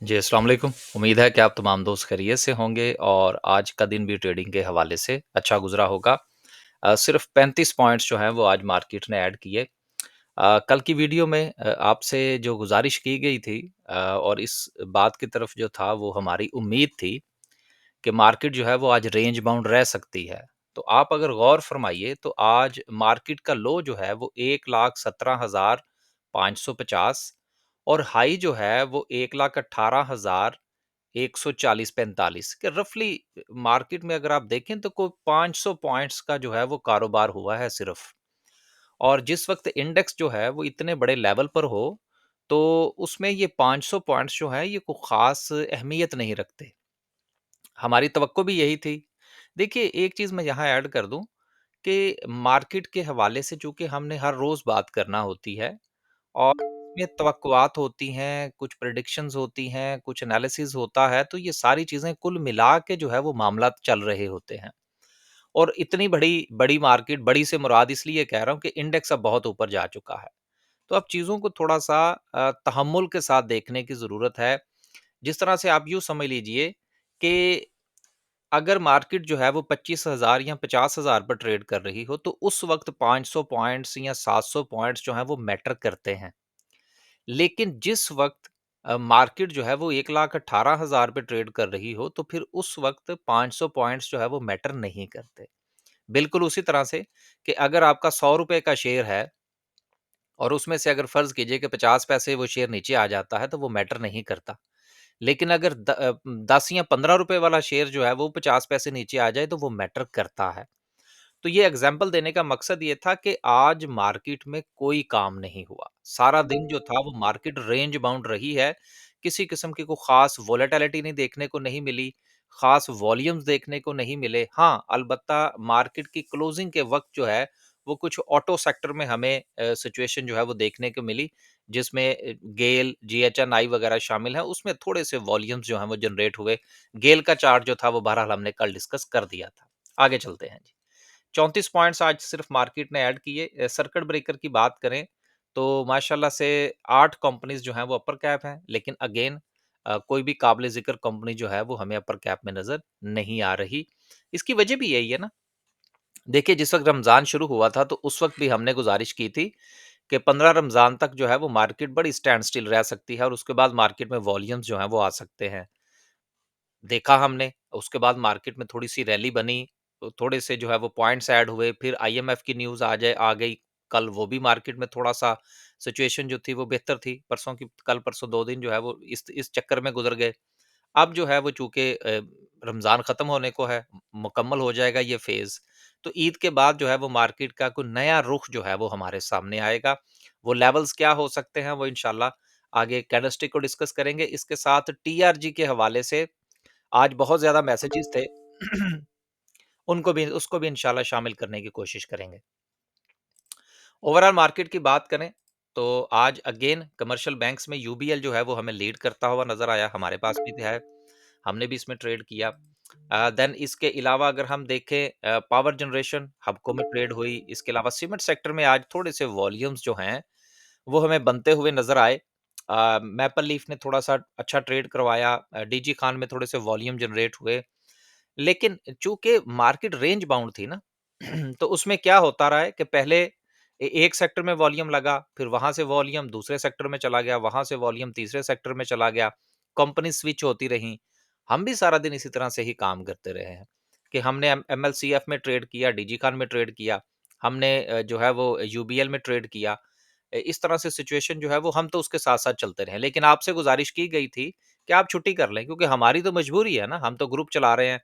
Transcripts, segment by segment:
जी, अस्सलाम वालेकुम। उम्मीद है कि आप तमाम दोस्त खैरियत से होंगे और आज का दिन भी ट्रेडिंग के हवाले से अच्छा गुज़रा होगा। सिर्फ़ 35 पॉइंट्स जो हैं वो आज मार्केट ने ऐड किए। कल की वीडियो में आपसे जो गुज़ारिश की गई थी और इस बात की तरफ जो था वो हमारी उम्मीद थी कि मार्केट जो है वो आज रेंज बाउंड रह सकती है। तो आप अगर गौर फरमाइए तो आज मार्केट का लो जो है वो 1,17,550 और हाई जो है वो 1,18,140-45 के रफली मार्केट में अगर आप देखें तो कोई 500 पॉइंट्स का जो है वो कारोबार हुआ है सिर्फ। और जिस वक्त इंडेक्स जो है वो इतने बड़े लेवल पर हो तो उसमें ये 500 पॉइंट्स जो है ये कोई खास अहमियत नहीं रखते। हमारी तवक्को भी यही थी। देखिए, एक चीज़ मैं यहाँ ऐड कर दूँ कि मार्केट के हवाले से चूँकि हमने हर रोज़ बात करना होती है और इसमें तवक्कुआत होती हैं, कुछ प्रेडिक्शंस होती हैं, कुछ एनालिसिस होता है, तो ये सारी चीज़ें कुल मिला के जो है वो मामला चल रहे होते हैं। और इतनी बड़ी बड़ी मार्केट, बड़ी से मुराद इसलिए कह रहा हूँ कि इंडेक्स अब बहुत ऊपर जा चुका है। तो अब चीज़ों को थोड़ा-सा तहम्मुल के साथ देखने की ज़रूरत है। जिस तरह से आप यूँ समझ लीजिए कि अगर मार्केट जो है वो 25,000 या 50,000 पर ट्रेड कर रही हो, तो उस वक़्त 500 पॉइंट्स या 700 पॉइंट्स जो हैं वो मैटर करते हैं। लेकिन जिस वक़्त मार्केट जो है वो 1,18,000 पे ट्रेड कर रही हो, तो फिर उस वक़्त 500 पॉइंट्स जो है वो मैटर नहीं करते। बिल्कुल उसी तरह से कि अगर आपका ₹100 का शेयर है और उसमें से अगर फ़र्ज़ कीजिए कि 50 पैसे वो शेयर नीचे आ जाता है, तो वो मैटर नहीं करता। लेकिन अगर 10 या ₹15 वाला शेयर जो है वो 50 पैसे नीचे आ जाए तो वो मैटर करता है। तो ये एग्ज़ाम्पल देने का मकसद ये था कि आज मार्केट में कोई काम नहीं हुआ। सारा दिन जो था वो मार्केट रेंज बाउंड रही है। किसी किस्म की कोई ख़ास वोलेटिलिटी नहीं देखने को नहीं मिली, ख़ास वॉल्यूम्स देखने को नहीं मिले। हाँ, अलबत्ता मार्केट की क्लोजिंग के वक़्त जो है वो कुछ ऑटो सेक्टर में हमें सिचुएशन जो है वो देखने को मिली जिसमें गेल, जीएचएनआई वगैरह शामिल हैं, उसमें थोड़े से वॉल्यूम्स जो हैं वो जनरेट हुए। गेल का चार्ट जो था वो बहरहाल हमने कल डिस्कस कर दिया था। आगे चलते हैं जी। 34 पॉइंट्स आज सिर्फ मार्केट ने ऐड किए। सर्किट ब्रेकर की बात करें तो माशाल्लाह से 8 कंपनीज़ जो हैं वो अपर कैप हैं, लेकिन अगेन कोई भी काबिल ज़िक्र कंपनी जो है वो हमें अपर कैप में नज़र नहीं आ रही। इसकी वजह भी यही है ना, देखिए जिस वक़्त रमज़ान शुरू हुआ था तो उस वक़्त भी हमने गुज़ारिश की थी कि 15 रमज़ान तक जो है वो मार्केट बड़ी स्टैंड स्टिल रह सकती है और उसके बाद मार्केट में वॉल्यूम्स जो हैं वो आ सकते हैं। देखा हमने, उसके बाद मार्केट में थोड़ी-सी रैली बनी, तो थोड़े से जो है वो पॉइंट्स ऐड हुए, फिर आईएमएफ की न्यूज़ आ गई, कल वो भी मार्केट में थोड़ा-सा सिचुएशन जो थी वो बेहतर थी। कल परसों 2 दिन जो है वो इस चक्कर में गुज़र गए। अब जो है वो चूँकि रमज़ान ख़त्म होने को है, मुकम्मल हो जाएगा ये फ़ेज़, तो ईद के बाद जो है वो मार्केट का कोई नया रुख जो है वो हमारे सामने आएगा। वो लेवल्स क्या हो सकते हैं वो इंशाल्लाह आगे कैंडलस्टिक को डिस्कस करेंगे। इसके साथ टीआरजी के हवाले से आज बहुत ज़्यादा मैसेजेस थे। उनको भी उसको भी इंशाल्लाह शामिल करने की कोशिश करेंगे। ओवरऑल मार्केट की बात करें तो आज अगेन कमर्शियल बैंक्स में यूबीएल जो है वो हमें लीड करता हुआ नज़र आया, हमारे पास भी है, हमने भी इसमें ट्रेड किया। देन इसके अलावा अगर हम देखें पावर जनरेशन हबको में ट्रेड हुई, इसके अलावा सीमेंट सेक्टर में आज थोड़े से वॉल्यूम्स जो हैं वो हमें बनते हुए नज़र आए। मैपल लीफ ने थोड़ा-सा अच्छा ट्रेड करवाया, डीजी खान में थोड़े से वॉल्यूम जनरेट हुए। लेकिन चूँकि मार्केट रेंज बाउंड थी ना, तो उसमें क्या होता रहा है कि पहले एक सेक्टर में वॉल्यूम लगा, फिर वहाँ से वॉल्यूम दूसरे सेक्टर में चला गया, वहाँ से वॉल्यूम तीसरे सेक्टर में चला गया, कंपनी स्विच होती रहीं। हम भी सारा दिन इसी तरह से ही काम करते रहे हैं कि हमने एमएलसीएफ में ट्रेड किया, डीजी खान में ट्रेड किया, हमने जो है वो यूबीएल में ट्रेड किया। इस तरह से सिचुएशन जो है वो हम तो उसके साथ-साथ चलते रहे। लेकिन आपसे गुज़ारिश की गई थी कि आप छुट्टी कर लें क्योंकि हमारी तो मजबूरी है ना, हम तो ग्रुप चला रहे हैं।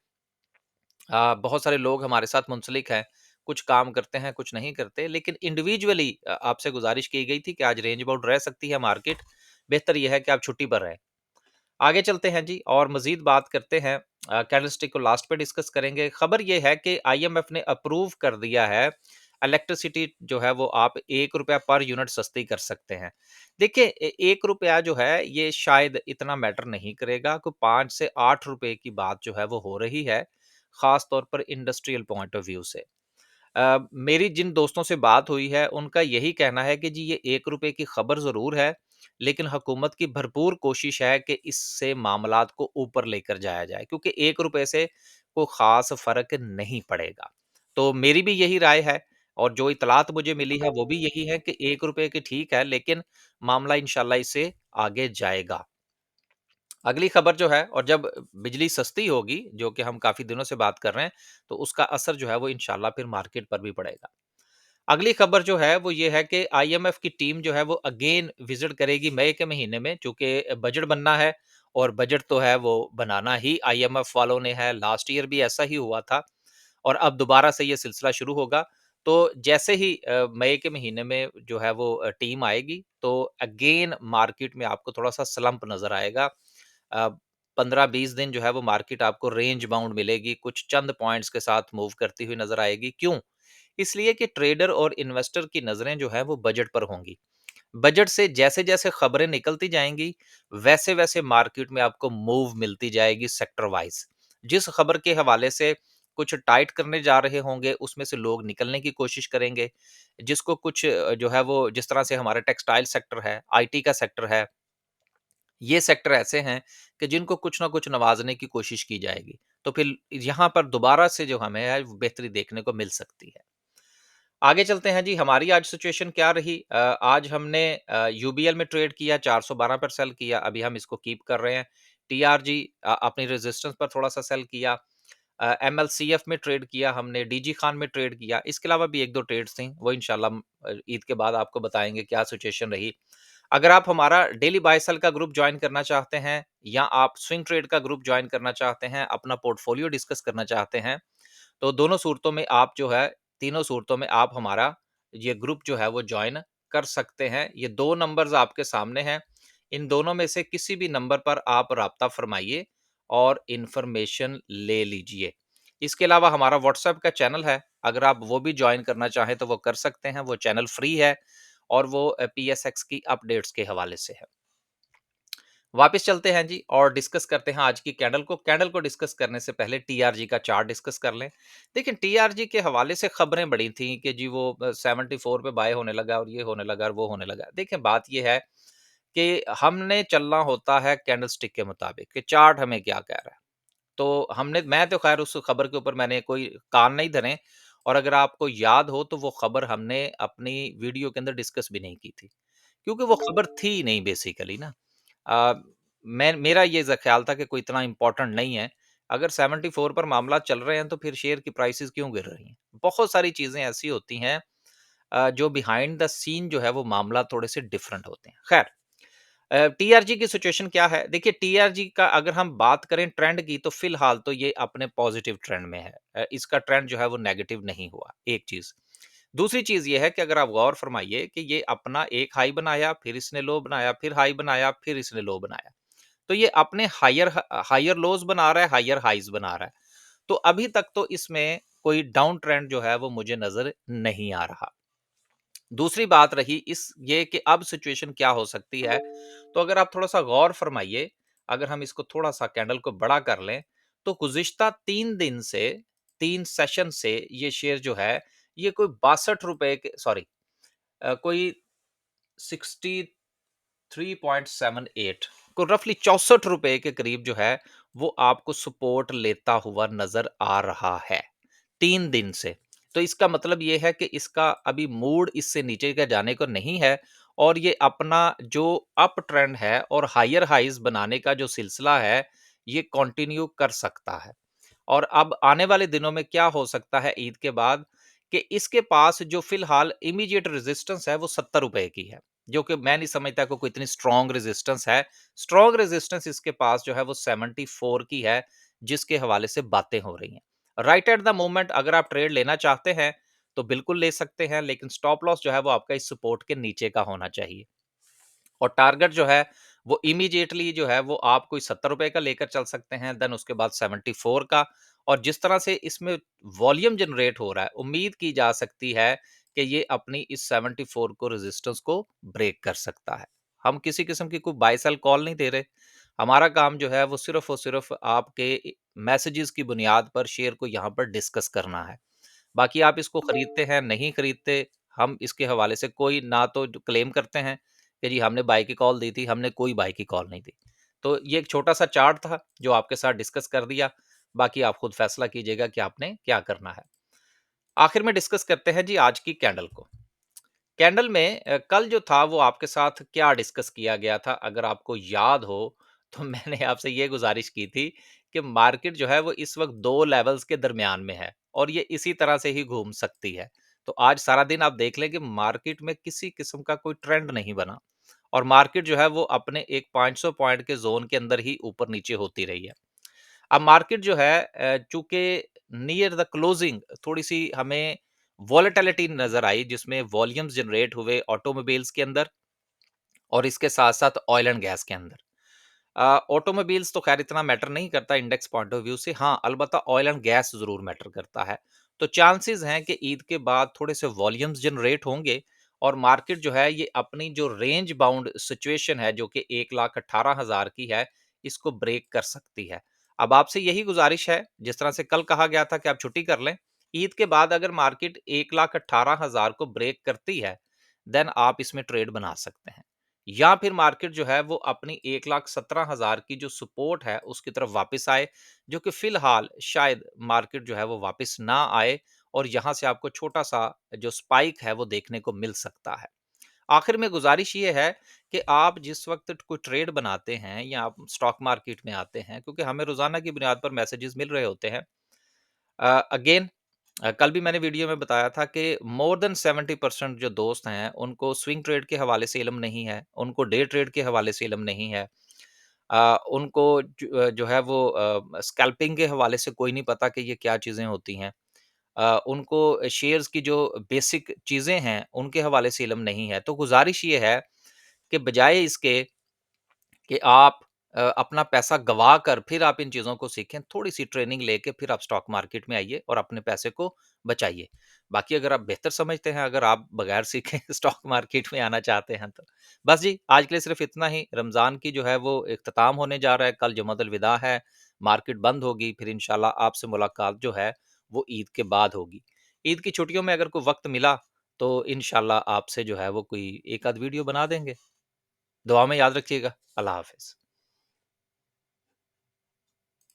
बहुत सारे लोग हमारे साथ मुंसलिक हैं, कुछ काम करते हैं, कुछ नहीं करते, लेकिन इंडिविजुअली आपसे गुज़ारिश की गई थी कि आज रेंज बाउंड रह सकती है मार्केट, बेहतर ये है कि आप छुट्टी पर रहें। आगे चलते हैं जी और मज़ीद बात करते हैं। कैंडलस्टिक को लास्ट पे डिस्कस करेंगे। खबर ये है कि आईएमएफ ने अप्रूव कर दिया है, इलेक्ट्रिसिटी जो है वो आप ₹1 पर यूनिट सस्ती कर सकते हैं। देखिए ₹1 जो है ये शायद इतना मैटर नहीं करेगा, कोई 5 से ₹8 की बात जो है वो हो रही है, ख़ास तौर पर इंडस्ट्रियल पॉइंट ऑफ व्यू से। मेरी जिन दोस्तों से बात हुई है, उनका यही कहना है कि जी ये ₹1 की खबर ज़रूर है, लेकिन हुकूमत की भरपूर कोशिश है कि इससे मामलात को ऊपर लेकर जाया जाए, क्योंकि ₹1 से कोई ख़ास फ़र्क नहीं पड़ेगा। तो मेरी भी यही राय है और जो इत्तलात मुझे मिली है वो भी यही है कि ₹1 की ठीक है, लेकिन मामला इंशाल्लाह इससे आगे जाएगा। अगली खबर जो है, और जब बिजली सस्ती होगी, जो कि हम काफ़ी दिनों से बात कर रहे हैं, तो उसका असर जो है वो इंशाल्लाह फिर मार्केट पर भी पड़ेगा। अगली खबर जो है वो ये है कि आईएमएफ की टीम जो है वो अगेन विजिट करेगी मई के महीने में, चूँकि बजट बनना है और बजट तो है वो बनाना ही आईएमएफ वालों ने है। लास्ट ईयर भी ऐसा ही हुआ था और अब दोबारा से ये सिलसिला शुरू होगा। तो जैसे ही मई के महीने में जो है वो टीम आएगी, तो अगेन मार्केट में आपको थोड़ा-सा स्लंप नज़र आएगा। अ, 15-20 दिन जो है वो मार्केट आपको रेंज बाउंड मिलेगी, कुछ चंद पॉइंट्स के साथ मूव करती हुई नज़र आएगी। क्यों? इसलिए कि ट्रेडर और इन्वेस्टर की नज़रें जो है वो बजट पर होंगी। बजट से जैसे-जैसे खबरें निकलती जाएँगी, वैसे-वैसे मार्केट में आपको मूव मिलती जाएगी सेक्टर वाइज़। जिस खबर के हवाले से कुछ टाइट करने जा रहे होंगे, उसमें से लोग निकलने की कोशिश करेंगे। जिसको कुछ जो है वो जिस तरह से हमारा टेक्सटाइल सेक्टर है, आईटी का सेक्टर है, ये सेक्टर ऐसे हैं कि जिनको कुछ ना कुछ नवाज़ने की कोशिश की जाएगी। तो फिर यहाँ पर दोबारा से जो हमें है बेहतरी देखने को मिल सकती है। आगे चलते हैं जी, हमारी आज सिचुएशन क्या रही? आज हमने यूबीएल में ट्रेड किया, 412 पर सेल किया, अभी हम इसको कीप कर रहे हैं। टीआरजी अपनी रेजिस्टेंस पर थोड़ा-सा सेल किया। एमएलसीएफ में ट्रेड किया हमने, डीजी खान में ट्रेड किया। इसके अलावा भी 1-2 ट्रेड्स थी, वो इंशाल्लाह हम ईद के बाद आपको बताएँगे क्या सिचुएशन रही। अगर आप हमारा डेली बाय सेल का ग्रुप जॉइन करना चाहते हैं या आप स्विंग ट्रेड का ग्रुप जॉइन करना चाहते हैं, अपना पोर्टफोलियो डिस्कस करना चाहते हैं, तो दोनों सूरतों में आप जो है, तीनों सूरतों में आप हमारा ये ग्रुप जो है वो जॉइन कर सकते हैं। ये 2 नंबर्स आपके सामने हैं। इन दोनों में से किसी भी नंबर पर आप राब्ता फरमाइए और इन्फॉर्मेशन ले लीजिए। इसके अलावा हमारा व्हाट्सएप का चैनल है, अगर आप वो भी जॉइन करना चाहें तो वो कर सकते हैं। वो चैनल फ्री है और वो पीएसएक्स की अपडेट्स के हवाले से है। वापस चलते हैं जी और डिस्कस करते हैं आज की कैंडल को। कैंडल को डिस्कस करने से पहले टीआरजी का चार्ट डिस्कस कर लें। देखिए, टीआरजी के हवाले से खबरें बड़ी थी कि जी वो 74 पे बाय होने लगा और ये होने लगा और वो होने लगा। देखिए, बात ये है कि हमने चलना होता है कैंडलस्टिक के मुताबिक कि चार्ट हमें क्या कह रहा है। तो हमने मैं तो खैर उस खबर के ऊपर मैंने कोई कान नहीं धरे, और अगर आपको याद हो तो वो खबर हमने अपनी वीडियो के अंदर डिस्कस भी नहीं की थी, क्योंकि वो खबर थी नहीं बेसिकली ना। अ, मैं मेरा ये ख्याल था कि कोई इतना इम्पोर्टेंट नहीं है। अगर 74 पर मामला चल रहे हैं तो फिर शेयर की प्राइसेस क्यों गिर रही हैं? बहुत सारी चीज़ें ऐसी होती हैं जो बिहाइंड द सीन जो है वो मामला थोड़े से डिफरेंट होते हैं। खैर, टीआरजी की सिचुएशन क्या है? देखिए, टीआरजी का अगर हम बात करें ट्रेंड की, तो फिलहाल तो ये अपने पॉजिटिव ट्रेंड में है। इसका ट्रेंड जो है वो नेगेटिव नहीं हुआ, एक चीज़। दूसरी चीज़ ये है कि अगर आप गौर फरमाइए कि ये अपना एक हाई बनाया, फिर इसने लो बनाया, फिर हाई बनाया, फिर इसने लो बनाया। तो ये अपने हायर लोज़ बना रहा है, हायर हाइज़ बना रहा है। तो अभी तक तो इसमें कोई डाउन ट्रेंड जो है वो मुझे नज़र नहीं आ रहा। दूसरी बात रही इस ये कि अब सिचुएशन क्या हो सकती है, तो अगर आप थोड़ा-सा गौर फरमाइए, अगर हम इसको थोड़ा-सा कैंडल को बड़ा कर लें, तो गुज़िश्ता 3 दिन से, 3 सेशन से ये शेयर जो है, ये कोई ₹62 के सॉरी कोई 63.78 को रफली ₹64 के करीब जो है, वो आपको सपोर्ट लेता हुआ नज़र आ रहा है, 3 दिन से। तो इसका मतलब ये है कि इसका अभी मूड इससे नीचे का जाने को नहीं है और ये अपना जो अप ट्रेंड है और हायर हाइज़ बनाने का जो सिलसिला है, ये कंटिन्यू कर सकता है। और अब आने वाले दिनों में क्या हो सकता है ईद के बाद, कि इसके पास जो फिलहाल इमीडिएट रेजिस्टेंस है वो ₹70 की है, जो कि मैं नहीं समझता कि कोई इतनी स्ट्रॉन्ग रेजिस्टेंस है। स्ट्रॉन्ग रेजिस्टेंस इसके पास जो है वो 74 की है, जिसके हवाले से बातें हो रही हैं। राइट एट द मोमेंट अगर आप ट्रेड लेना चाहते हैं तो बिल्कुल ले सकते हैं, लेकिन स्टॉप लॉस जो है वो आपका इस सपोर्ट के नीचे का होना चाहिए। और टारगेट जो है वो इमीडिएटली जो है वो आप कोई ₹70 का लेकर चल सकते हैं, देन उसके बाद 74 का। और जिस तरह से इसमें वॉल्यूम जनरेट हो रहा है, उम्मीद की जा सकती है कि ये अपनी इस 74 को रेजिस्टेंस को ब्रेक कर सकता है। हम किसी किस्म की कोई बाय सेल कॉल नहीं दे रहे। हमारा काम जो है वो सिर्फ और सिर्फ आपके मैसेजेस की बुनियाद पर शेयर को यहाँ पर डिस्कस करना है। बाकी आप इसको खरीदते हैं, नहीं खरीदते, हम इसके हवाले से कोई ना तो क्लेम करते हैं कि जी हमने बाय की कॉल दी थी, हमने कोई बाय की कॉल नहीं दी। तो ये एक छोटा-सा चार्ट था जो आपके साथ डिस्कस कर दिया, बाकी आप खुद फैसला कीजिएगा कि आपने क्या करना है। आखिर में डिस्कस करते हैं जी आज की कैंडल को। कैंडल में कल जो था वो आपके साथ क्या डिस्कस किया गया था अगर आपको याद हो तो मैंने आपसे ये गुजारिश की थी कि मार्केट जो है वो इस वक्त 2 लेवल्स के दरमियान में है और ये इसी तरह से ही घूम सकती है। तो आज सारा दिन आप देख लें कि मार्केट में किसी किस्म का कोई ट्रेंड नहीं बना और मार्केट जो है वो अपने एक 500 पॉइंट के ज़ोन के अंदर ही ऊपर-नीचे होती रही है। अब मार्केट जो है चूँकि नियर द क्लोजिंग थोड़ी-सी हमें वोलेटिलिटी नज़र आई जिसमें वॉल्यूम्स जनरेट हुए ऑटोमोबाइल्स के अंदर और इसके साथ-साथ ऑयल एंड गैस के अंदर। ऑटोमोबाइल्स तो ख़ैर इतना मैटर नहीं करता इंडेक्स पॉइंट ऑफ व्यू से, हाँ, अलबत्ता ऑयल एंड गैस ज़रूर मैटर करता है। तो चांसेस हैं कि ईद के बाद थोड़े से वॉल्यूम्स जनरेट होंगे और मार्केट जो है ये अपनी जो रेंज बाउंड सिचुएशन है जो कि 1,18,000 की है, इसको ब्रेक कर सकती है। अब आपसे यही गुज़ारिश है, जिस तरह से कल कहा गया था कि आप छुट्टी कर लें, ईद के बाद अगर मार्केट 1,18,000 को ब्रेक करती है, देन आप इसमें ट्रेड बना सकते हैं। या फिर मार्केट जो है वो अपनी 1,17,000 की जो सपोर्ट है उसकी तरफ वापस आए, जो कि फिलहाल शायद मार्केट जो है वो वापस ना आए और यहाँ से आपको छोटा-सा जो स्पाइक है वो देखने को मिल सकता है। आखिर में गुज़ारिश ये है कि आप जिस वक़्त कोई ट्रेड बनाते हैं या आप स्टॉक मार्केट में आते हैं, क्योंकि हमें रोज़ाना की बुनियाद पर मैसेजेस मिल रहे होते हैं। अगेन कल भी मैंने वीडियो में बताया था कि मोर देन 70% जो दोस्त हैं, उनको स्विंग ट्रेड के हवाले से इल्म नहीं है, उनको डे ट्रेड के हवाले से इल्म नहीं है। उनको जो है वो स्कैल्पिंग के हवाले से कोई नहीं पता कि ये क्या चीज़ें होती हैं। उनको शेयर्स की जो बेसिक चीज़ें हैं, उनके हवाले से इल्म नहीं है। तो गुज़ारिश ये है कि बजाए इसके कि आप अपना पैसा गँवा कर फिर आप इन चीज़ों को सीखें, थोड़ी-सी ट्रेनिंग लेके फिर आप स्टॉक मार्केट में आइए और अपने पैसे को बचाइए। बाकी अगर आप बेहतर समझते हैं, अगर आप बगैर सीखे स्टॉक मार्केट में आना चाहते हैं तो। बस जी, आज के लिए सिर्फ़ इतना ही। रमज़ान की जो है वो इख्तिताम होने जा रहा है, कल जुमातुल विदा है, मार्केट बंद होगी, फिर इंशाल्लाह आपसे मुलाकात जो है वो ईद के बाद होगी। ईद की छुट्टियों में अगर कोई वक़्त मिला, तो इंशाल्लाह आपसे जो है वो कोई एक आध वीडियो बना देंगे। दुआ में याद रखिएगा। अल्लाह हाफ़िज़।